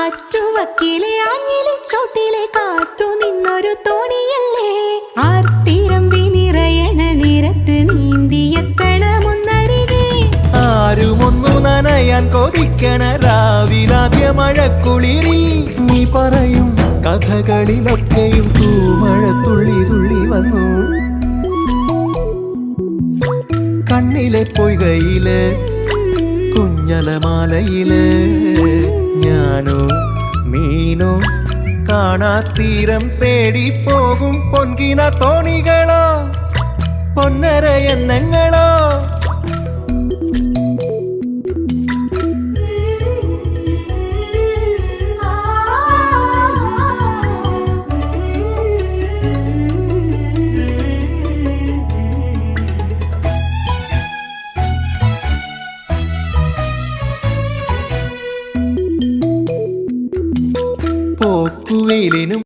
ആറ്റുവക്കിലെ ആഞ്ഞിലി ചോട്ടിലെ കാത്തു നിന്നൊരു തോണിയല്ലേ ആർത്തിരമ്പി നിറയണ നിരത്ത് നീന്തിയെത്തണമൊന്നരികെ ആരുമൊന്നു നനയാൻ കൊതിക്കണ രാവിലാദ്യ മഴക്കുളിരിൽ നീ പറയും കഥകളിലൊക്കെയും തൂമഴ തുള്ളി തുള്ളി വന്നു കണ്ണിലെ പൊയ്കയില് കുഞ്ഞലമാലയില് ഞാനോ മീനോ കാണാത്തീരം തേടി പോകും പൊൻകിന തോണികളോ പൊന്നര എന്നെങ്ങളോ പോക്കുവെയിലിനും